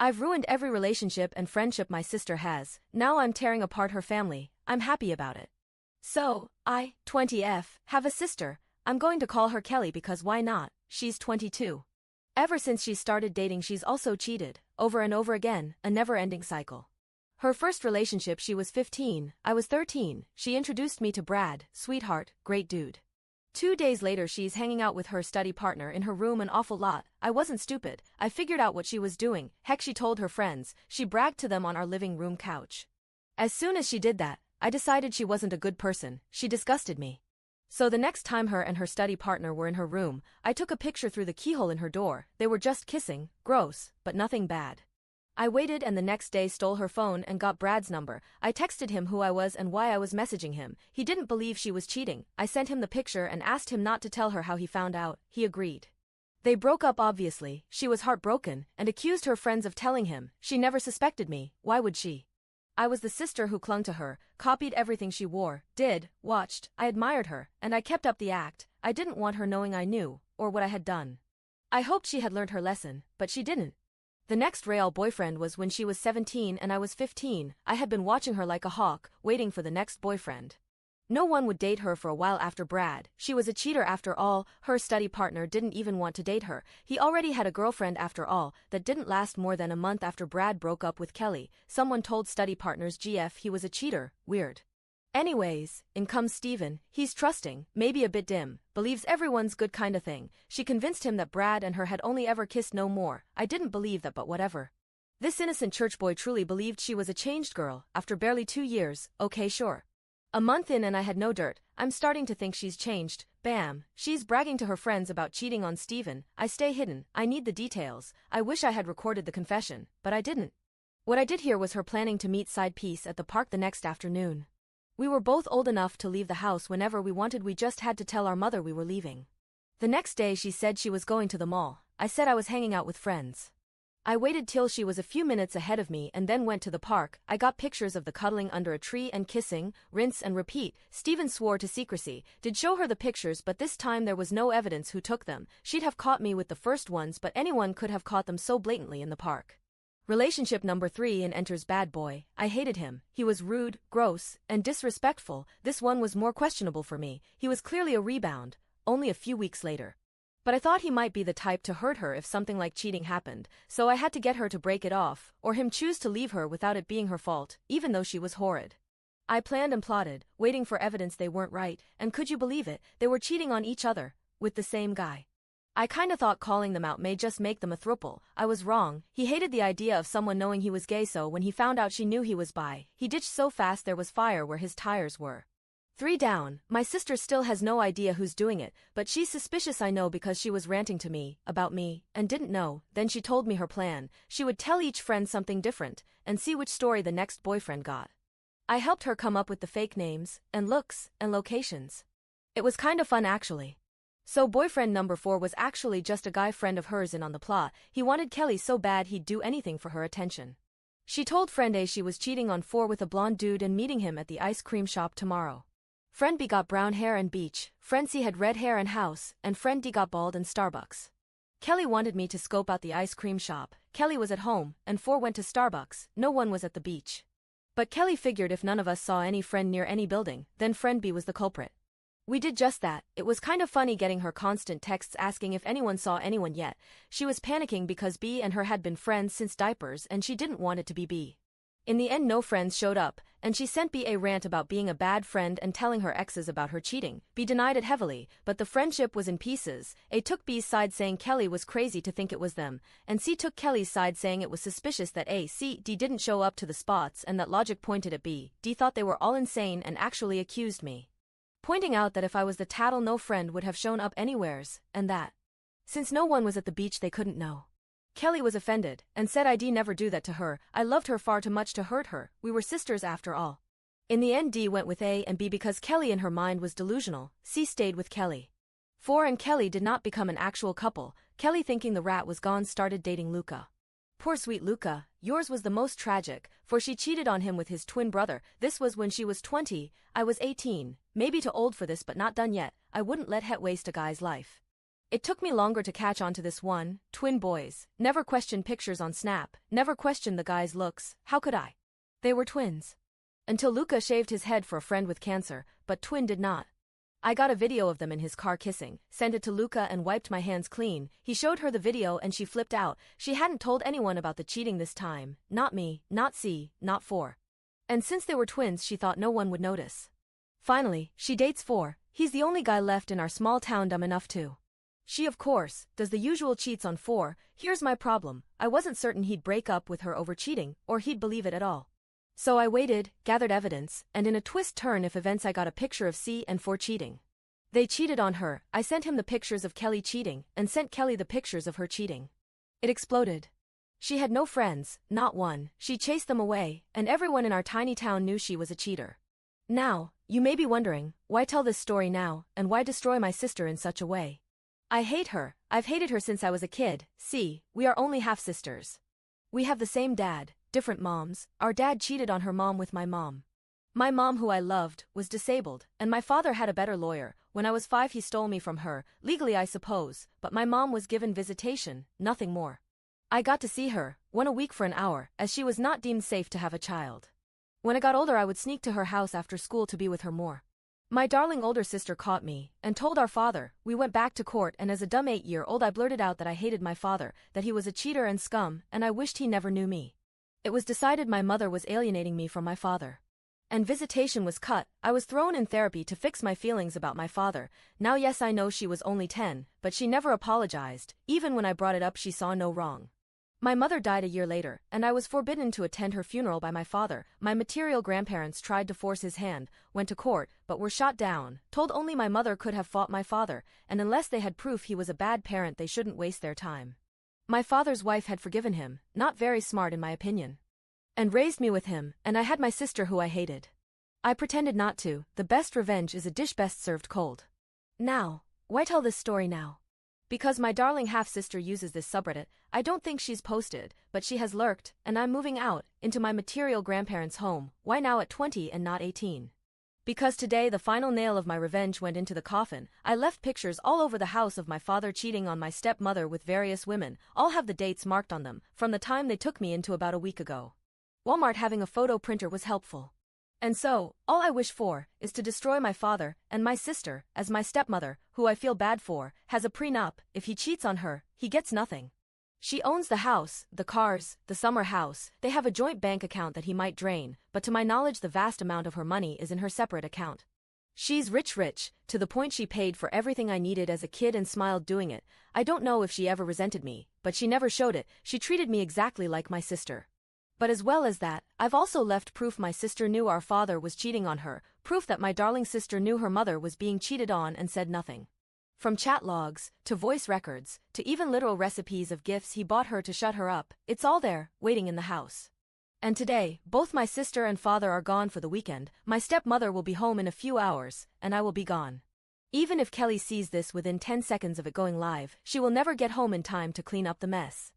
I've ruined every relationship and friendship my sister has, now I'm tearing apart her family, I'm happy about it. So, I, 20F, have a sister, I'm going to call her Kelly because why not, she's 22. Ever since she started dating she's also cheated, over and over again, a never-ending cycle. Her first relationship she was 15, I was 13, she introduced me to Brad, sweetheart, great dude. 2 days later she's hanging out with her study partner in her room an awful lot, I wasn't stupid, I figured out what she was doing, heck she told her friends, she bragged to them on our living room couch. As soon as she did that, I decided she wasn't a good person, she disgusted me. So the next time her and her study partner were in her room, I took a picture through the keyhole in her door, they were just kissing, gross, but nothing bad. I waited and the next day stole her phone and got Brad's number, I texted him who I was and why I was messaging him, he didn't believe she was cheating, I sent him the picture and asked him not to tell her how he found out, he agreed. They broke up obviously, she was heartbroken, and accused her friends of telling him, she never suspected me, why would she? I was the sister who clung to her, copied everything she wore, watched, I admired her, and I kept up the act, I didn't want her knowing I knew, or what I had done. I hoped she had learned her lesson, but she didn't. The next real boyfriend was when she was 17 and I was 15, I had been watching her like a hawk, waiting for the next boyfriend. No one would date her for a while after Brad, she was a cheater after all, her study partner didn't even want to date her, he already had a girlfriend after all, that didn't last more than a month after Brad broke up with Kelly, someone told study partner's GF he was a cheater, weird. Anyways, in comes Steven, he's trusting, maybe a bit dim, believes everyone's good kinda thing, she convinced him that Brad and her had only ever kissed no more, I didn't believe that but whatever. This innocent church boy truly believed she was a changed girl, after barely 2 years, okay sure. A month in and I had no dirt, I'm starting to think she's changed, bam, she's bragging to her friends about cheating on Steven, I stay hidden, I need the details, I wish I had recorded the confession, but I didn't. What I did hear was her planning to meet side piece at the park the next afternoon. We were both old enough to leave the house whenever we wanted, we just had to tell our mother we were leaving. The next day she said she was going to the mall, I said I was hanging out with friends. I waited till she was a few minutes ahead of me and then went to the park, I got pictures of the cuddling under a tree and kissing, rinse and repeat, Steven swore to secrecy, did show her the pictures but this time there was no evidence who took them, she'd have caught me with the first ones but anyone could have caught them so blatantly in the park. Relationship number 3 and enters bad boy, I hated him, he was rude, gross, and disrespectful, this one was more questionable for me, he was clearly a rebound, only a few weeks later. But I thought he might be the type to hurt her if something like cheating happened, so I had to get her to break it off, or him choose to leave her without it being her fault, even though she was horrid. I planned and plotted, waiting for evidence they weren't right, and could you believe it, they were cheating on each other, with the same guy. I kinda thought calling them out may just make them a throuple, I was wrong, he hated the idea of someone knowing he was gay so when he found out she knew he was bi, he ditched so fast there was fire where his tires were. 3 down, my sister still has no idea who's doing it, but she's suspicious I know because she was ranting to me, about me, and didn't know, then she told me her plan, she would tell each friend something different, and see which story the next boyfriend got. I helped her come up with the fake names, and looks, and locations. It was kinda fun actually. So boyfriend number 4 was actually just a guy friend of hers in on the plot, he wanted Kelly so bad he'd do anything for her attention. She told friend A she was cheating on 4 with a blonde dude and meeting him at the ice cream shop tomorrow. Friend B got brown hair and beach, friend C had red hair and house, and friend D got bald and Starbucks. Kelly wanted me to scope out the ice cream shop, Kelly was at home, and 4 went to Starbucks, no one was at the beach. But Kelly figured if none of us saw any friend near any building, then friend B was the culprit. We did just that, it was kind of funny getting her constant texts asking if anyone saw anyone yet, she was panicking because B and her had been friends since diapers and she didn't want it to be B. In the end no friends showed up, and she sent B a rant about being a bad friend and telling her exes about her cheating. B denied it heavily, but the friendship was in pieces. A took B's side saying Kelly was crazy to think it was them, and C took Kelly's side saying it was suspicious that A, C, D didn't show up to the spots and that logic pointed at B. D thought they were all insane and actually accused me. Pointing out that if I was the tattle no friend would have shown up anywheres, and that, since no one was at the beach they couldn't know. Kelly was offended, and said I'd never do that to her, I loved her far too much to hurt her, we were sisters after all. In the end D went with A and B because Kelly in her mind was delusional, C stayed with Kelly. 4 and Kelly did not become an actual couple, Kelly thinking the rat was gone started dating Luca. Poor sweet Luca, yours was the most tragic, for she cheated on him with his twin brother, this was when she was 20, I was 18, maybe too old for this but not done yet, I wouldn't let Het waste a guy's life. It took me longer to catch on to this one. Twin boys. Never questioned pictures on Snap. Never questioned the guy's looks. How could I? They were twins. Until Luca shaved his head for a friend with cancer, but Twin did not. I got a video of them in his car kissing, sent it to Luca and wiped my hands clean. He showed her the video and she flipped out. She hadn't told anyone about the cheating this time. Not me, not C, not 4. And since they were twins, she thought no one would notice. Finally, she dates 4. He's the only guy left in our small town dumb enough to. She, of course, does the usual cheats on 4. Here's my problem. I wasn't certain he'd break up with her over cheating, or he'd believe it at all. So I waited, gathered evidence, and in a twist turn of events I got a picture of C and 4 cheating. They cheated on her. I sent him the pictures of Kelly cheating, and sent Kelly the pictures of her cheating. It exploded. She had no friends, not one. She chased them away, and everyone in our tiny town knew she was a cheater. Now, you may be wondering, why tell this story now, and why destroy my sister in such a way? I hate her. I've hated her since I was a kid. See, we are only half-sisters. We have the same dad, different moms. Our dad cheated on her mom with my mom. My mom, who I loved, was disabled, and my father had a better lawyer. When I was 5 he stole me from her, legally I suppose, but my mom was given visitation, nothing more. I got to see her, 1 a week for an hour, as she was not deemed safe to have a child. When I got older I would sneak to her house after school to be with her more. My darling older sister caught me, and told our father. We went back to court, and as a dumb 8-year-old I blurted out that I hated my father, that he was a cheater and scum, and I wished he never knew me. It was decided my mother was alienating me from my father. And visitation was cut. I was thrown in therapy to fix my feelings about my father. Now yes, I know she was only 10, but she never apologized. Even when I brought it up she saw no wrong. My mother died a year later, and I was forbidden to attend her funeral by my father. My material grandparents tried to force his hand, went to court, but were shot down, told only my mother could have fought my father, and unless they had proof he was a bad parent they shouldn't waste their time. My father's wife had forgiven him, not very smart in my opinion, and raised me with him, and I had my sister who I hated. I pretended not to. The best revenge is a dish best served cold. Now, why tell this story now? Because my darling half-sister uses this subreddit. I don't think she's posted, but she has lurked, and I'm moving out, into my material grandparents' home. Why now at 20 and not 18? Because today the final nail of my revenge went into the coffin. I left pictures all over the house of my father cheating on my stepmother with various women. All have the dates marked on them, from the time they took me into about a week ago. Walmart having a photo printer was helpful. And so, all I wish for, is to destroy my father, and my sister, as my stepmother, who I feel bad for, has a prenup. If he cheats on her, he gets nothing. She owns the house, the cars, the summer house. They have a joint bank account that he might drain, but to my knowledge the vast amount of her money is in her separate account. She's rich, to the point she paid for everything I needed as a kid and smiled doing it. I don't know if she ever resented me, but she never showed it. She treated me exactly like my sister. But as well as that, I've also left proof my sister knew our father was cheating on her, proof that my darling sister knew her mother was being cheated on and said nothing. From chat logs, to voice records, to even literal recipes of gifts he bought her to shut her up, it's all there, waiting in the house. And today, both my sister and father are gone for the weekend. My stepmother will be home in a few hours, and I will be gone. Even if Kelly sees this within 10 seconds of it going live, she will never get home in time to clean up the mess.